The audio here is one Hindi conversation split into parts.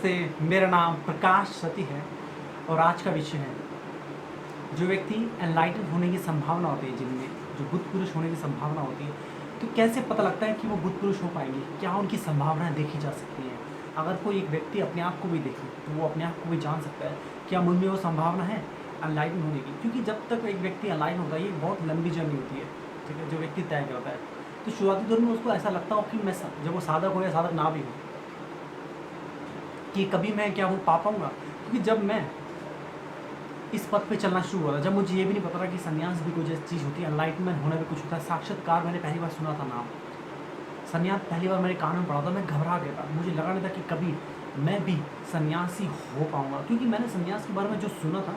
नमस्ते, मेरा नाम प्रकाश सती है और आज का विषय है जो व्यक्ति एनलाइटन होने की संभावना होती है, जिनमें जो बुद्ध पुरुष होने की संभावना होती है, तो कैसे पता लगता है कि वो बुद्ध पुरुष हो पाएंगे, क्या उनकी संभावनाएं देखी जा सकती हैं। अगर कोई एक व्यक्ति अपने आप को भी देखे तो वो अपने आप को भी जान सकता है क्या मुझ में वो संभावना है एनलाइटन होने की। क्योंकि जब तक एक व्यक्ति एनलाइटन होता है, ये बहुत लंबी जर्नी होती है, ठीक है, जो व्यक्ति तय करता है। तो शुरुआती दौर में उसको ऐसा लगता हो कि मैं जब वो साधक हो या साधक ना भी हो, कि कभी मैं क्या हो पाऊंगा। क्योंकि जब मैं इस पथ पे चलना शुरू हुआ था, जब मुझे ये भी नहीं पता था कि संन्यास भी कुछ ऐसी चीज़ होती है, एनलाइटमेंट होना भी कुछ होता है, साक्षात्कार मैंने पहली बार सुना था नाम, संन्यास पहली बार मेरे कान में पड़ा था, मैं घबरा गया था। मुझे लगा नहीं था कि कभी मैं भी सन्यासी हो पाऊंगा। क्योंकि मैंने संन्यास के बारे में जो सुना था,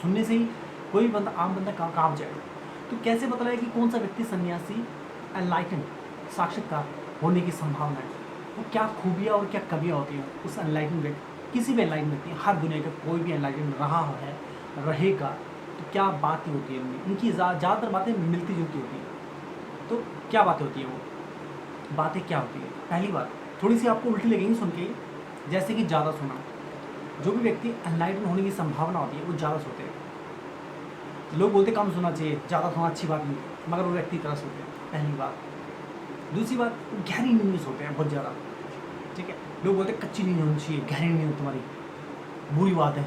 सुनने से ही कोई बंदा, आम बंदा काँप जाएगा। तो कैसे पता लगे कि कौन सा व्यक्ति सन्यासी एनलाइटन साक्षात्कार होने की संभावना है, वो क्या खूबियाँ और क्या कमियाँ होती हैं उस एनलाइटन व्यक्ति, किसी भी एनलाइटन व्यक्ति, हर दुनिया का कोई भी एनलाइटन रहा है, रहेगा, तो क्या बातें होती है इनमें, इनकी ज़्यादातर बातें मिलती जुलती होती हैं। तो क्या बातें होती हैं, वो बातें क्या होती है। पहली बात थोड़ी सी आपको उल्टी लगेंगी सुन के, जैसे कि ज़्यादा सोना। जो भी व्यक्ति एनलाइटन होने की संभावना होती है वो ज़्यादा सोते हैं। लोग बोलते कम सोना चाहिए, ज़्यादा सोना अच्छी बात नहीं, मगर वो व्यक्ति तरह सोते हैं, पहली बात। दूसरी बात, गहरी नींद में सोते हैं बहुत ज़्यादा, ठीक है। लोग बोलते हैं कच्ची नींद होनी चाहिए, गहरी नींद तुम्हारी बुरी बात है,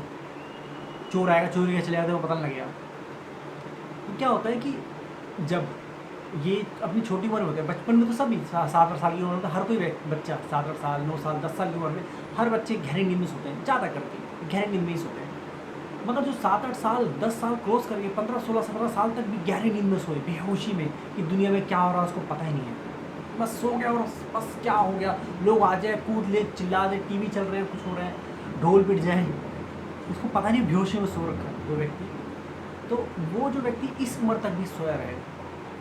चोर आएगा चोरी का चले जाते वो पता नहीं लगेगा। तो क्या होता है कि जब ये अपनी छोटी उम्र में होते हैं, बचपन में तो सभी 7-8 साल की उम्र में, तो हर कोई बच्चा 7-8 साल, 9 साल, 10 साल की उम्र में हर बच्चे गहरी नींद में सोते हैं, ज़्यादा करके गहरी नींद में ही सोते हैं। मगर जो 7-8 साल, 10 साल क्रॉस करके 15, 16, 17 साल तक भी गहरी नींद में सोए, बेहोशी में, कि दुनिया में क्या हो रहा है उसको पता ही नहीं है, बस सो गया और बस क्या हो गया, लोग आ जाए, कूद ले, चिल्ला दे, टीवी चल रहे हैं, कुछ हो रहा है, ढोल पिट जाए, उसको पता नहीं बेहोशी में सो रखा है वो व्यक्ति। तो वो जो व्यक्ति इस उम्र तक भी सोया रहे,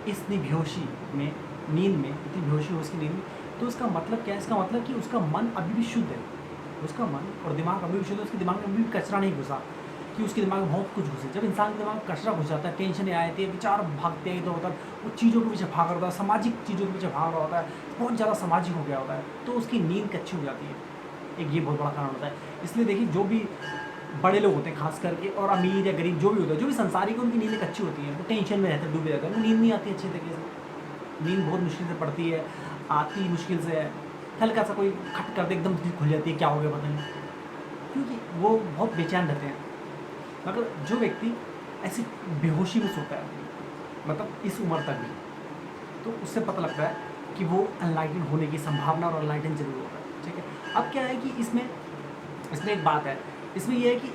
इतनी बेहोशी में, नींद में, इतनी बेहोशी हो उसकी नींद में, तो उसका मतलब क्या है? इसका मतलब कि उसका मन अभी भी शुद्ध है, उसका मन और दिमाग अभी भी शुद्ध है, उसके दिमाग में अभी भी कचरा नहीं घुसा, कि उसके दिमाग में बहुत कुछ घुसे। जब इंसान के दिमाग में कचरा घुस जाता है, टेंशन आती है, विचार भागते हैं, तो होता है वो चीज़ों के पीछे भाग रहा होता है, सामाजिक चीज़ों के पीछे भाग रहा होता है, बहुत ज़्यादा सामाजिक हो गया होता है, तो उसकी नींद कच्ची हो जाती है। एक ये बहुत बड़ा कारण होता है। इसलिए देखिए, जो भी बड़े लोग होते हैं खास करके, और अमीर या गरीब जो भी होते हैं, जो भी संसारिक, उनकी नींद कच्ची होती है, वो टेंशन में रहते हैं, डूबे रहते हैं, नींद नहीं आती अच्छी तरीके से, नींद बहुत मुश्किल से पड़ती है, आती मुश्किल से है, हल्का सा कोई खट कर दे एकदम खुल जाती है, क्या हो गया पता नहीं, क्योंकि वो बहुत बेचैन रहते हैं। मगर जो व्यक्ति ऐसी बेहोशी में सोता है, मतलब इस उम्र तक भी, तो उससे पता लगता है कि वो एनलाइटन होने की संभावना और एनलाइटन जरूर होता है, ठीक है। अब क्या है कि इसमें एक बात है, इसमें यह है कि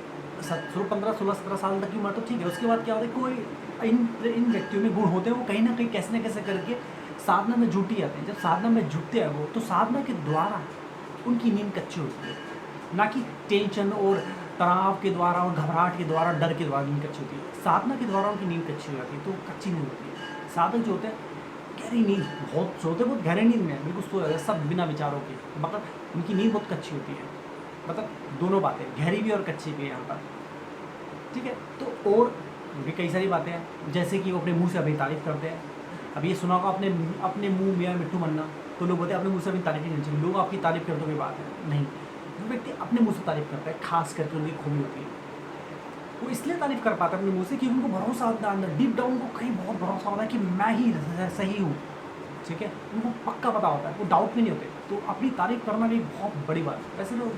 15, 16, 17 साल तक की उम्र तो ठीक है, उसके बाद क्या होता है, कोई इन व्यक्तियों में गुण होते हैं, वो कहीं ना कहीं कैसे न कैसे करके साधना में जुट ही जाते हैं। जब साधना में जुटते हैं वो, तो साधना के द्वारा उनकी नींद कच्ची होती है, ना कि टेंशन और तनाव के द्वारा और घबराहट के द्वारा, डर के द्वारा नींद कच्ची होती है। साधना के द्वारा उनकी नींद कच्ची हो जाती है, तो कच्ची नींद होती है। साधक जो होते हैं गहरी नींद, बहुत सोते, बहुत गहरी नींद में बिल्कुल सो जाते हैं, सब बिना विचारों के, मगर उनकी नींद बहुत कच्ची होती है। मतलब दोनों बातें, गहरी भी और कच्ची भी यहाँ पर, ठीक है। तो और भी कई सारी बातें हैं, जैसे कि वो अपने मुंह से अपनी तारीफ़ करते हैं। अब ये सुना होगा, अपने मुंह में मिट्टू मन्ना, तो लोग बोलते हैं अपने मुंह से अपनी तारीफ़ नहीं चाहिए, लोग आपकी तारीफ़ करते हुए बात है नहीं। जो व्यक्ति अपने मुंह से तारीफ़ करता है, खास करके उनकी खूबी होती है, वो इसलिए तारीफ़ कर पाता है अपने मुंह से कि उनको भरोसा आता है, अंदर डीप डाउन को कहीं बहुत भरोसा होता है कि मैं ही सही हूँ, ठीक है, उनको पक्का पता होता है, वो डाउट में नहीं होते। तो अपनी तारीफ़ करना भी बहुत बड़ी बात है। वैसे लोग,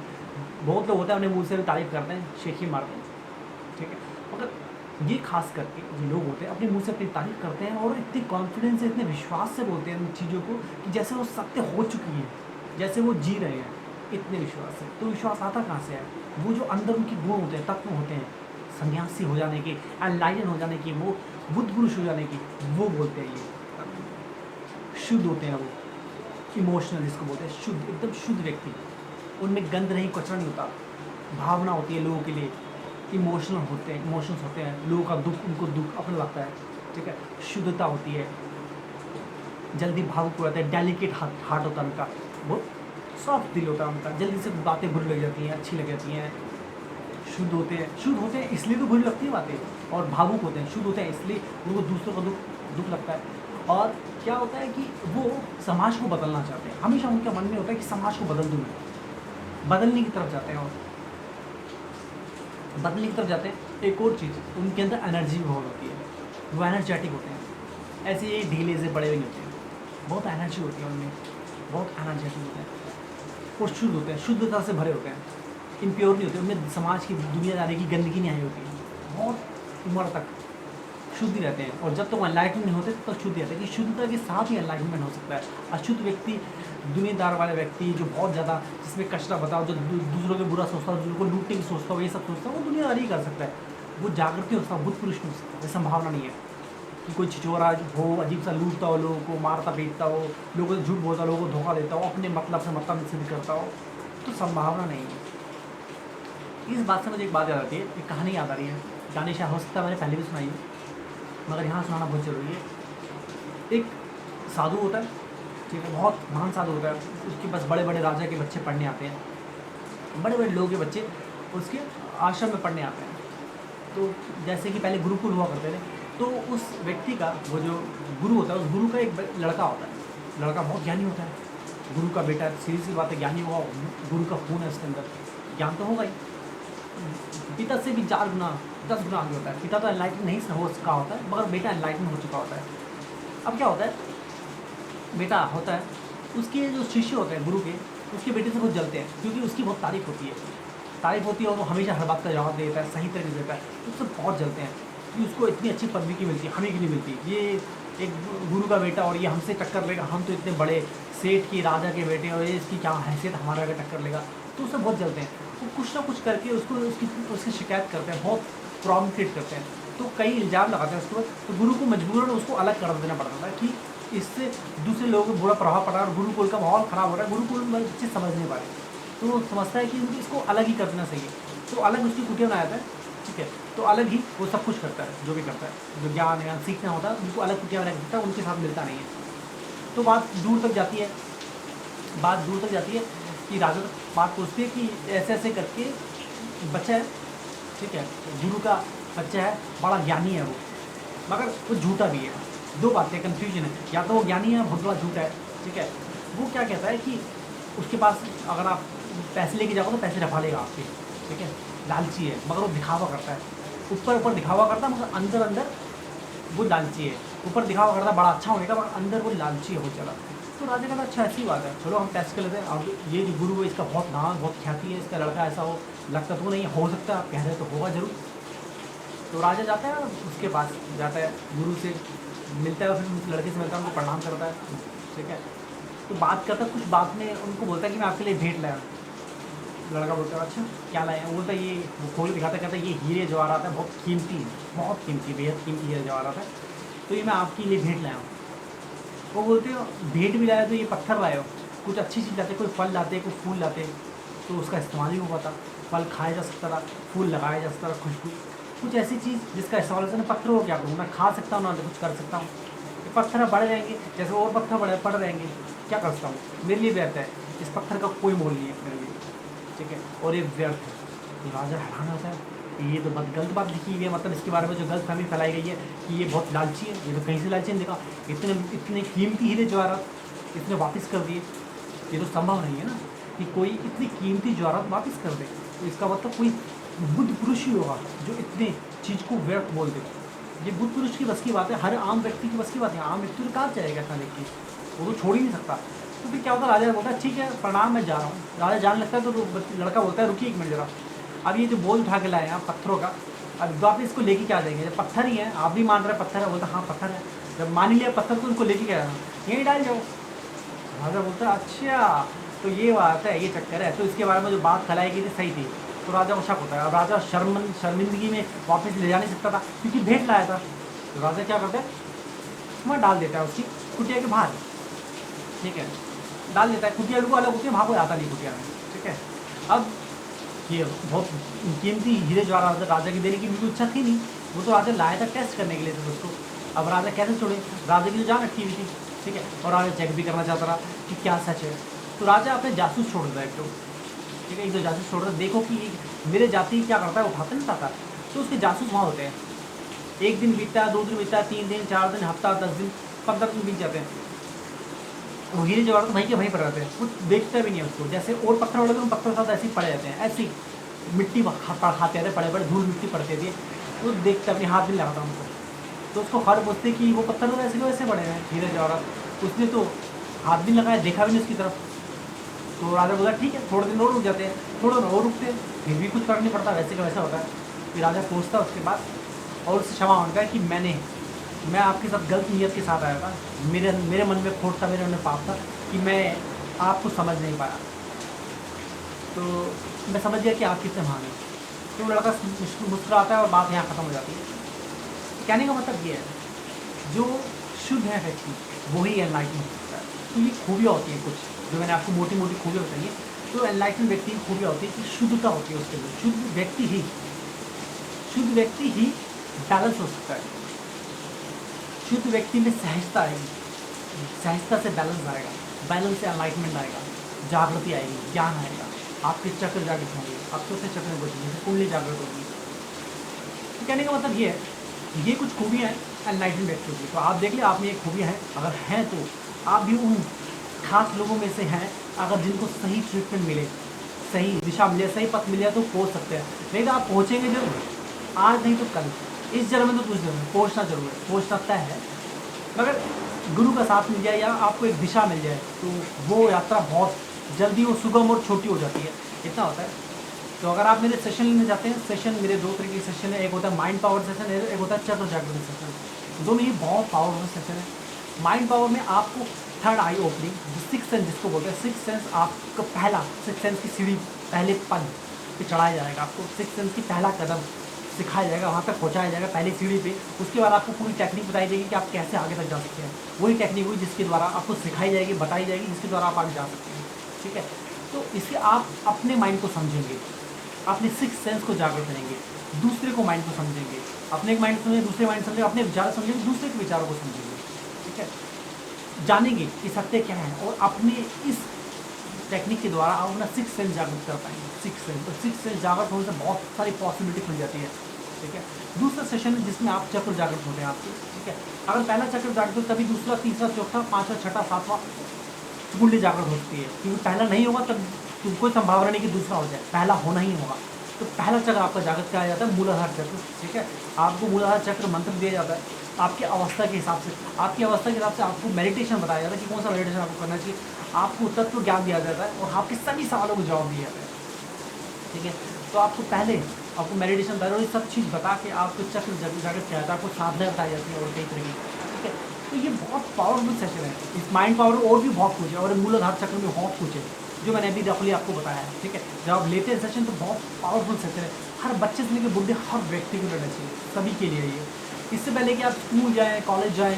बहुत लोग होते हैं अपने मुंह से भी तारीफ़ करते हैं, शेखी मारते हैं, ठीक है, मगर ये खास करके जो लोग होते हैं अपने मुंह से अपनी तारीफ़ करते हैं, और इतने कॉन्फिडेंस से, इतने विश्वास से बोलते हैं उन चीज़ों को कि जैसे वो सत्य हो चुकी है, जैसे वो जी रहे हैं, इतने विश्वास से। तो विश्वास आता कहाँ से है? वो जो अंदर उनके गुण होते हैं, तत्व होते हैं, सन्यासी हो जाने के, एनलाइटन हो जाने की, वो बुद्ध पुरुष हो जाने की, वो बोलते हैं ये शुद्ध होते हैं, वो इमोशनल जिसको बोलते हैं, शुद्ध, एकदम शुद्ध व्यक्ति, उनमें गंद नहीं, कचरा नहीं होता, भावना होती है लोगों के लिए, इमोशनल होते हैं, इमोशंस होते हैं, लोगों का दुख उनको दुख अपना लगता है, ठीक है, शुद्धता होती है, जल्दी भावुक हो जाते हैं, डेलिकेट हार्ट होता है उनका, बहुत सॉफ्ट दिल होता है उनका, जल्दी से बातें बुरी लग जाती हैं, अच्छी लग जाती हैं, शुद्ध होते हैं इसलिए तो बुरी लगती है बातें, और भावुक होते हैं, शुद्ध होते हैं इसलिए उनको दूसरों का दुख लगता है। और क्या होता है कि वो समाज को बदलना चाहते हैं, हमेशा उनके मन में होता है कि समाज को बदल दूँ मैं, बदलने की तरफ जाते हैं और बदलने की तरफ जाते हैं। एक और चीज़, उनके अंदर एनर्जी बहुत होती है, वो एनर्जेटिक होते हैं, ऐसे ये ढीले से बड़े भी नहीं होते हैं, बहुत एनर्जी होती है उनमें, बहुत एनर्जेटिक होते हैं और शुद्ध होते हैं, शुद्धता से भरे होते हैं, इम्प्योर नहीं होते, उनमें समाज की दुनियादारी की गंदगी नहीं आई होती है, बहुत उम्र तक शुद्ध ही रहते हैं। और जब तक एनलाइटमेंट नहीं होते तब तक शुद्ध रहते हैं कि शुद्धता के साथ ही एनलाइटमेंट हो सकता है। अशुद्ध व्यक्ति, दुनियादार वाले व्यक्ति जो बहुत ज़्यादा, जिसमें कचरा बताओ, जो दूसरों के बुरा सोचता हो, दूसरों को लूटने की सोचता हो, ये सब सोचता हो, वो दुनियादारी ही कर सकता है, वो जागृति हो सकता है, बुद्ध पुरुष नहीं हो सकता। संभावना नहीं है कि कोई छिचोरा हो, अजीब सा लूटता हो, लोगों को मारता पीटता हो, लोगों से झूठ बोलता हो, लोगों को धोखा देता हो, अपने मतलब से मतलब सिद्ध करता हो, तो संभावना नहीं है। इस बात से मुझे एक बात याद आती है, एक कहानी याद आ रही है, कहानी शायद हो सकता है मैंने पहले भी सुनाई है, मगर यहाँ सुनाना बहुत ज़रूरी है। एक साधु होता है, ठीक है, बहुत महान साधु होता है, उसके पास बड़े बड़े राजा के बच्चे पढ़ने आते हैं, बड़े बड़े लोगों के बच्चे उसके आश्रम में पढ़ने आते हैं। तो जैसे कि पहले गुरुकुल हुआ करते थे, तो उस व्यक्ति का, वो जो गुरु होता है, उस गुरु का एक लड़का होता है, लड़का बहुत ज्ञानी होता है, गुरु का बेटा, सीधी सी बात है, ज्ञानी होगा, गुरु का खून है उसके अंदर, ज्ञान तो होगा ही, पिता से भी 4 गुना 10 गुना आगे होता है। पिता तो एनलाइटन नहीं हो चुका होता है, मगर बेटा एनलाइटन हो चुका होता है। अब क्या होता है, बेटा होता है, उसके जो शिष्य होते हैं गुरु के, उसके बेटे से बहुत जलते हैं, क्योंकि उसकी बहुत तारीफ होती है और वो हमेशा हर बात का जवाब देता है, सही तरीके से देता है, तो उससे बहुत जलते हैं कि उसको इतनी अच्छी पदवी की मिलती है, हमें की नहीं मिलती, ये एक गुरु का बेटा और ये हमसे टक्कर लेगा, हम तो इतने बड़े सेठ की, राजा के बेटे, और ये इसकी क्या हैसियत, हमारा आगे टक्कर लेगा, तो उससे बहुत जलते हैं। वो कुछ ना कुछ करके उसकी शिकायत करते हैं, बहुत प्रॉब्लम क्रिएट करते हैं, तो कई इल्ज़ाम लगाते हैं उसके बाद, तो गुरु को मजबूरन उसको अलग कर देना पड़ता था कि इससे दूसरे लोगों को बुरा प्रभाव पड़ रहा है और गुरुकुल का माहौल ख़राब हो रहा है, गुरुकुल में बच्चे समझ नहीं पा रहे, तो वो समझता है कि इसको अलग ही कर देना चाहिए, तो अलग उसकी कुटिया बनाया था, ठीक है, तो अलग ही वो सब कुछ करता है, जो भी करता है, जो ज्ञान है सीखना होता है, उनको अलग कुटिया बना सकता है, उनके साथ मिलता नहीं है। तो बात दूर तक जाती है, कि राजा तक बात पूछती है कि ऐसे ऐसे करके बच्चा है, ठीक है, गुरु का बच्चा है, बड़ा ज्ञानी है वो, मगर वो झूठा भी है। 2 बातें कन्फ्यूजन है, या तो वो ज्ञानी है, बहुत बड़ा झूठा है, ठीक है। वो क्या कहता है कि उसके पास अगर आप पैसे लेके जाओगे तो पैसे रफा लेगा आपके, ठीक है, लालची है, मगर वो दिखावा करता है, ऊपर दिखावा करता है, मगर अंदर वो लालची है, ऊपर दिखावा करता है बड़ा अच्छा होने का, मगर अंदर वो लालची हो चला। तो राजा कहता अच्छा ऐसी बात है, चलो हम टेस्ट कर लेते हैं, अब ये जो गुरु है इसका बहुत नाम, बहुत ख्याति है, इसका लड़का ऐसा हो, लगता तो नहीं हो सकता, आप कह रहे तो होगा जरूर। तो राजा जाता है, उसके पास जाता है, गुरु से मिलता है, फिर लड़के से मिलता है, उनको प्रणाम करता है, ठीक है, तो बात करता है, कुछ बात में उनको बोलता है कि मैं आपके लिए भेंट लाया। लड़का बोलता है अच्छा क्या लाया, वो बोलता है ये, वो खोल दिखाता, कहता है ये हीरे जवाहरात है, बहुत कीमती, बेहद कीमती हीरे जवाहरात है, तो ये मैं आपके लिए भेंट लाया हूँ। वो बोलते हो भेंट भी लाया तो ये पत्थर लाए हो, कुछ अच्छी चीज़ लाते, कोई फल लाते, कोई फूल लाते, तो उसका इस्तेमाल ही हो पाता, फल खाया जा सकता था, फूल लगाया जा सकता था, खुशबू, कुछ ऐसी चीज़ जिसका इस्तेमाल से पत्थर हो, क्या करूँ, मैं खा सकता हूँ ना, तो कुछ कर सकता हूँ, पत्थर बढ़ जाएंगे, जैसे और पत्थर पड़ रहेंगे, क्या कर सकता हूँ, मेरे लिए व्यर्थ है, इस पत्थर का कोई मोल नहीं है मेरे लिए, ठीक है, और ये व्यर्थ है। तो राजा हैरान होता है, ये तो बहुत गलत बात लिखी गई है, मतलब इसके बारे में जो गलत फहमी फैलाई गई है कि ये बहुत लालची है, ये तो कहीं से लालची नहीं देखा, इतने कीमती हीरे जवाहरात इसने वापस कर दिए, ये तो संभव नहीं है ना कि कोई इतनी कीमती जवाहरात वापस कर दे, तो इसका मतलब कोई बुद्ध पुरुष ही होगा जो इतने चीज़ को व्यर्थ बोल दे। ये बुद्ध पुरुष की बस की बात है, हर आम व्यक्ति की बस की बात है, आम व्यक्ति तो कहाँ जाएगा ऐसा देख के, वो तो छोड़ ही नहीं सकता। तो फिर क्या होता है, राजा बोलता है ठीक है प्रणाम मैं जा रहा हूँ, राजा जाने लगता है, तो लड़का बोलता है रुकिए 1 मिनट जरा, अब ये जो बोझ उठा के लाए हैं पत्थरों का, अब आप इसको लेके क्या जाएंगे, जब पत्थर ही है, आप भी मान रहे पत्थर है, बोलता हाँ पत्थर है, जब मान ही लिया पत्थर तो उनको लेके क्या यहीं डाल जाओ। राजा बोलता है अच्छा तो ये बात है, ये चक्कर है, तो इसके बारे में जो बात फैलाई गई थी सही थी, तो राजा को शक होता है। अब राजा शर्मिंदगी में वापस ले जा नहीं सकता था क्योंकि भेंट लाया था, तो राजा क्या करता है वहाँ डाल देता है उसकी कुटिया के बाहर, ठीक है, डाल देता है, कुटिया बिल्कुल अलग होती है, वहाँ कोई आता नहीं कुटिया में, ठीक है। अब ये बहुत कीमती हीरे जवाहरात राजा की देने की बिल्कुल इच्छा थी नहीं, वो तो राजा लाया था टेस्ट करने के लिए था उसको, अब राजा कैसे छोड़े, राजा की तो जान अटकी हुई थी, ठीक है, और राजा चेक भी करना चाहता था कि क्या सच है, तो राजा अपने जासूस छोड़ देता है एक तो, ठीक है, एक दो जासूस छोड़ देता, देखो कि मेरे जाति क्या करता है, उठाता नहीं पाता, तो उसके जासूस वहाँ होते हैं, 1 दिन बीतता है, 2 दिन बीतता है, 3 दिन 4 दिन, हफ्ता 10 दिन 15 दिन बीत जाते हैं, वो हीरे जवाहरात वहीं के वहीं पर रहते हैं, कुछ देखता भी नहीं है उसको। जैसे और पत्थर वाले तो पत्थर के साथ ऐसे ही पड़े रहते हैं, ऐसे ही मिट्टी खाते रहते, बड़े बड़े धूल मिट्टी पड़ती थी, वो देखता अपने हाथ भी लगाता उनको। तो उसको हर पूछते कि वो पत्थर तो ऐसे वैसे पड़े हैं हीरे जवाहरात, उसने तो हाथ भी नहीं लगाया, देखा भी नहीं उसकी तरफ। तो राजा बोला ठीक है, थोड़े दिन और रुक जाते हैं, थोड़ा और रुकते हैं, फिर भी कुछ फर्क नहीं पड़ता, वैसे का वैसा होता है। फिर राजा पूछता उसके बाद और उससे क्षमा मांगता है कि मैं आपके साथ गलत नीयत के साथ आया था, मेरे मन में खोट था, मेरे मन में पाप था कि मैं आपको समझ नहीं पाया, तो मैं समझ गया कि आप कितने महान हैं। तो वो लड़का मुस्कुराता है और बात यहाँ ख़त्म हो जाती है। कहने का मतलब ये है, जो शुद्ध है व्यक्ति वही एनलाइटन हो सकता है। तो ये खूबियाँ होती हैं कुछ जो मैंने आपको मोटी मोटी खूबियाँ बताई हैं। तो एनलाइटन व्यक्ति की खूबियाँ होती है कि शुद्धता होती है उसके अंदर। शुद्ध व्यक्ति ही बैलेंस हो सकता है। शुद्ध व्यक्ति में सहजता आएगी, सहजता से बैलेंस आएगा, बैलेंस से एनलाइटमेंट आएगा, जागृति आएगी, ज्ञान आएगा, आपके चक्र जागृत होंगे, आप चौथे चक्र में बचेंगे, जैसे कुंडली जागृत होगी। तो कहने का मतलब ये है, ये कुछ खूबियाँ हैं एनलाइटन व्यक्तियों की। तो आप देख ले आप में ये खूबियाँ हैं, अगर हैं तो आप भी उन खास लोगों में से हैं, अगर जिनको सही ट्रीटमेंट मिले, सही दिशा मिले, सही पथ मिले तो पहुँच सकते हैं। नहीं तो आप पहुँचेंगे जरूर, आज नहीं तो कल, इस जन्म में तो कुछ जरूर पहुँचना जरूर है, पहुँचना तय है। मगर गुरु का साथ मिल जाए या आपको एक दिशा मिल जाए तो वो यात्रा बहुत जल्दी और सुगम और छोटी हो जाती है, इतना होता है। तो अगर आप मेरे सेशन लेने जाते हैं, सेशन मेरे दो तरीके के सेशन है, एक होता है माइंड पावर सेशन, एक होता है चक्र जागृति सेशन। दोनों ही बहुत पावरफुल सेशन है। माइंड पावर में आपको थर्ड आई ओपनिंग, सिक्स सेंस जिसको बोलते हैं, सिक्स सेंस आपका पहला, सिक्स सेंस की सीढ़ी पहले पद पे चढ़ाया जाएगा, आपको सिक्स सेंस की पहला कदम सिखाया जाएगा, वहाँ तक पहुँचाया जाएगा पहली सीढ़ी पे। उसके बाद आपको पूरी टेक्निक बताई जाएगी कि आप कैसे आगे तक जा सकते हैं। वही टेक्निक हुई जिसके द्वारा आपको सिखाई जाएगी, बताई जाएगी, जिसके द्वारा आप आगे जा सकते हैं। ठीक है, तो इससे आप अपने माइंड को समझेंगे, अपने सिक्स सेंस को जागृत करेंगे, दूसरे को माइंड को समझेंगे, अपने एक माइंड समझेंगे, दूसरे माइंड समझेंगे, अपने विचार समझेंगे, दूसरे के विचारों को समझेंगे। ठीक है, जानेंगे कि सत्य क्या है और अपने इस टेक्निक के द्वारा आप अपना सिक्स सेंस जागृत कर पाएंगे। सिक्स सेंस जागृत होने से बहुत सारी पॉसिबिलिटी खुल जाती है। ठीक है, दूसरा सेशन है जिसमें आप चक्र जागृत होते हैं आपके। ठीक है, अगर पहला चक्र जागृत हो तभी दूसरा, तीसरा, चौथा, पाँचवा, छठा, सातवां कुंडली जागृत होती है, क्योंकि पहला नहीं होगा तब कोई संभावना नहीं कि दूसरा हो जाए, पहला होना ही होगा। तो पहला चक्र आपका जागृत किया जाता है मूलाधार चक्र। ठीक है, आपको मूलाधार चक्र मंत्र दिया जाता है आपकी अवस्था के हिसाब से, आपकी अवस्था के हिसाब से आपको मेडिटेशन बताया जाता है कि कौन सा मेडिटेशन आपको करना चाहिए, आपको तत्व ज्ञान दिया जाता है और आपके सभी सवालों को जवाब दिया जाता है। ठीक है, तो आपको पहले आपको मेडिटेशन बताया और ये सब चीज़ बता के आपको चक्र जागृत किया जाता है, आपको साधना बताई जाती है और कई तरह की। ठीक है, तो ये बहुत पावरफुल सेशन है। इस माइंड पावर और भी बहुत कुछ है और मूलाधार चक्र में बहुत कुछ है जो मैंने अभी रफली आपको बताया है। ठीक है, जब आप लेते हैं सेशन तो बहुत पावरफुल सेशन है, हर बच्चे से लेकर बुढ़े हर व्यक्ति को लेना चाहिए, सभी के लिए ये। इससे पहले कि आप स्कूल जाएँ, कॉलेज जाएँ,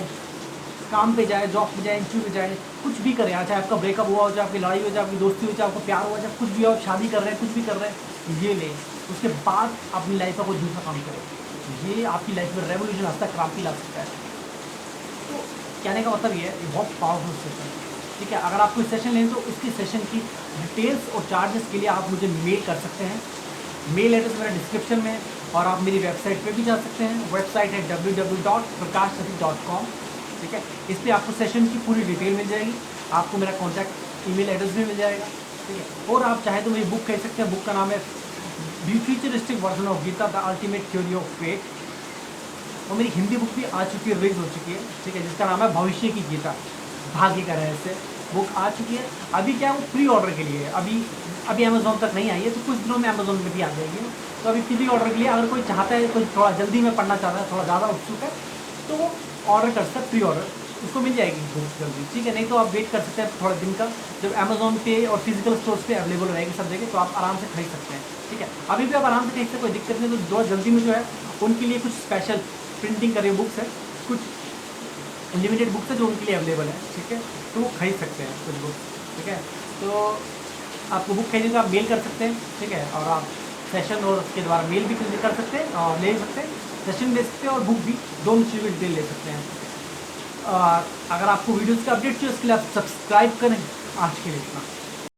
काम पे जाए, जॉब पे जाए, इंटरव्यू पे जाए, कुछ भी करें, चाहे आपका ब्रेकअप हुआ हो, चाहे आपकी लड़ाई हो, चाहे आपकी दोस्ती हो, चाहे आपको प्यार हुआ, चाहे कुछ भी हो, शादी कर रहे हैं, कुछ भी कर रहे हैं, ये लें। उसके बाद अपनी लाइफ का कोई दूसरा काम करें, ये आपकी लाइफ में रेवोल्यूशन आता है, क्रांति ला सकता है। तो कहने का मतलब ये है, ये बहुत पावरफुल सेशन है। ठीक है, अगर आप कोई सेशन लें तो इसकी सेशन की डिटेल्स और चार्जेस के लिए आप मुझे मेल कर सकते हैं। मेल एड्रेस मेरा डिस्क्रिप्शन में, और आप मेरी वेबसाइट पे भी जा सकते हैं। वेबसाइट है www.prakashsati.com। ठीक है, इस पर आपको सेशन की पूरी डिटेल मिल जाएगी, आपको मेरा कॉन्टैक्ट ईमेल एड्रेस भी मिल जाएगा। ठीक है, और आप चाहे तो मेरी बुक कह सकते हैं, बुक का नाम है futuristic version of Gita the ultimate theory of fate. और मेरी हिंदी बुक भी आ चुकी है, रिलीज हो चुकी है। ठीक है, जिसका नाम है भविष्य की गीता, भाग्य का रहस्य, बुक आ चुकी है। अभी क्या वो प्री ऑर्डर के लिए है, अभी अमेज़ोन तक नहीं आई है, तो कुछ दिनों में अमेज़ोन में भी आ जाएगी। तो अभी प्री ऑर्डर के लिए अगर कोई चाहता है, कोई थोड़ा जल्दी में पढ़ना चाहता है, थोड़ा ज़्यादा उत्सुक है, तो वो ऑर्डर कर सकता है, प्री ऑर्डर उसको मिल जाएगी बुक जल्दी। ठीक है, नहीं तो आप वेट कर सकते हैं थोड़ा दिन का, जब अमेज़ोन पे और फिजिकल स्टोर्स पे अवेलेबल रहेगी सब जगह, तो आप आराम से खरीद सकते हैं। ठीक है, अभी भी आप आराम से खरीद सकते, कोई दिक्कत नहीं। तो जो जल्दी में जो है उनके लिए कुछ स्पेशल प्रिंटिंग करे बुक्स है, कुछ लिमिटेड बुक्स है जो उनके लिए अवेलेबल है। ठीक है, तो वो खरीद सकते हैं कुछ बुक। ठीक है, तो आपको बुक खरीदने का आप मेल कर सकते हैं। ठीक है, और आप सेशन और उसके द्वारा मेल भी कर सकते हैं और ले सकते हैं, सेशन ले सकते हैं और बुक भी, दोनों चीज़ों की डिटेल ले सकते हैं। अगर आपको वीडियोज़ का अपडेट चाहिए उसके लिए आप सब्सक्राइब करें। आज के लिए इतना।